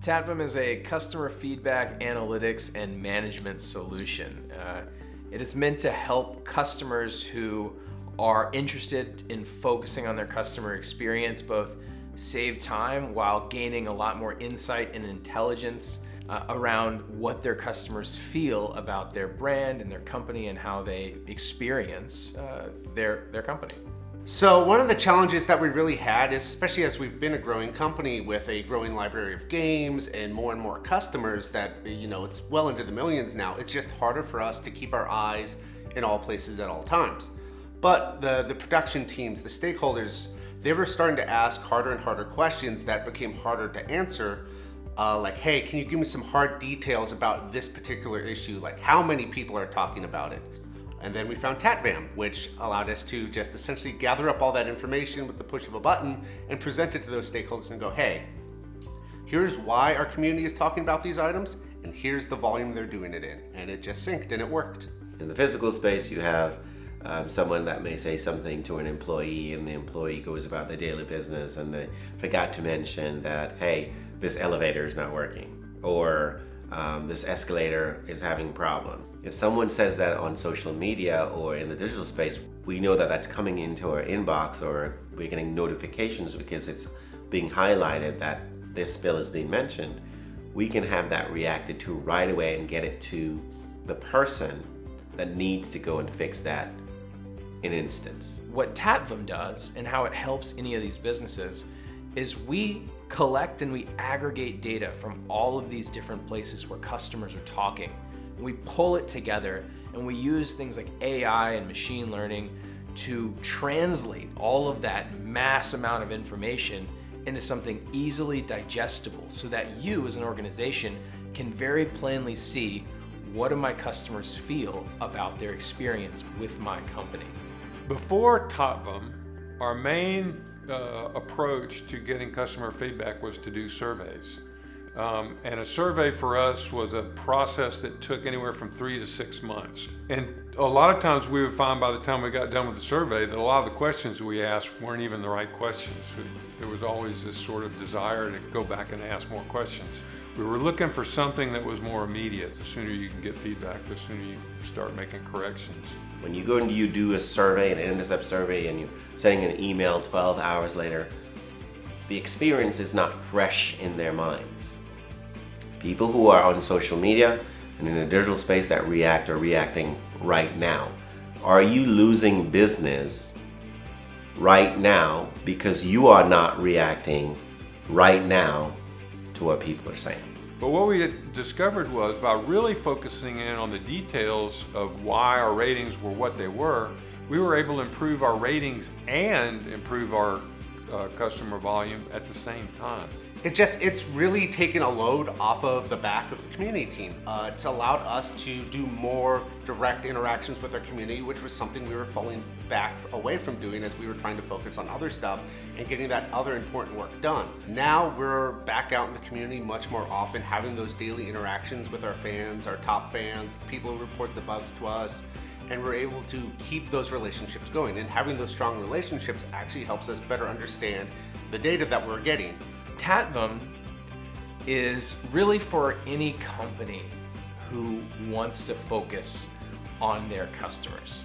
Tatvam is a customer feedback, analytics, and management solution. It is meant to help customers who are interested in focusing on their customer experience, both save time while gaining a lot more insight and intelligence around what their customers feel about their brand and their company and how they experience their company. So one of the challenges that we really had, especially as we've been a growing company with a growing library of games and more customers that, it's well into the millions now, it's just harder for us to keep our eyes in all places at all times. But the production teams, the stakeholders, they were starting to ask harder and harder questions that became harder to answer. Like, hey, can you give me some hard details about this particular issue? Like, how many people are talking about it? And then we found Tatvam, which allowed us to just essentially gather up all that information with the push of a button and present it to those stakeholders and go, hey, here's why our community is talking about these items, and here's the volume they're doing it in. And it just synced and it worked. In the physical space, you have someone that may say something to an employee, and the employee goes about their daily business and they forgot to mention that, hey, this elevator is not working, or this escalator is having a problem. If someone says that on social media or in the digital space, we know that that's coming into our inbox, or we're getting notifications because it's being highlighted that this spill is being mentioned. We can have that reacted to right away and get it to the person that needs to go and fix that in an instance. What Tatvam does and how it helps any of these businesses is we collect and we aggregate data from all of these different places where customers are talking. We pull it together and we use things like AI and machine learning to translate all of that mass amount of information into something easily digestible so that you as an organization can very plainly see, what do my customers feel about their experience with my company? Before Tatvam, our main approach to getting customer feedback was to do surveys. And a survey for us was a process that took anywhere from 3 to 6 months. And a lot of times we would find by the time we got done with the survey that a lot of the questions we asked weren't even the right questions. There was always this sort of desire to go back and ask more questions. We were looking for something that was more immediate. The sooner you can get feedback, the sooner you start making corrections. When you go and you do a survey, an intercept survey, and you're sending an email 12 hours later, the experience is not fresh in their minds. People who are on social media and in a digital space that react are reacting right now. Are you losing business right now because you are not reacting right now to what people are saying? But what we had discovered was by really focusing in on the details of why our ratings were what they were, we were able to improve our ratings and improve our customer volume at the same time. It's really taken a load off of the back of the community team. It's allowed us to do more direct interactions with our community, which was something we were falling back away from doing as we were trying to focus on other stuff and getting that other important work done. Now we're back out in the community much more often, having those daily interactions with our fans, our top fans, the people who report the bugs to us, and we're able to keep those relationships going. And having those strong relationships actually helps us better understand the data that we're getting. Tatvam is really for any company who wants to focus on their customers.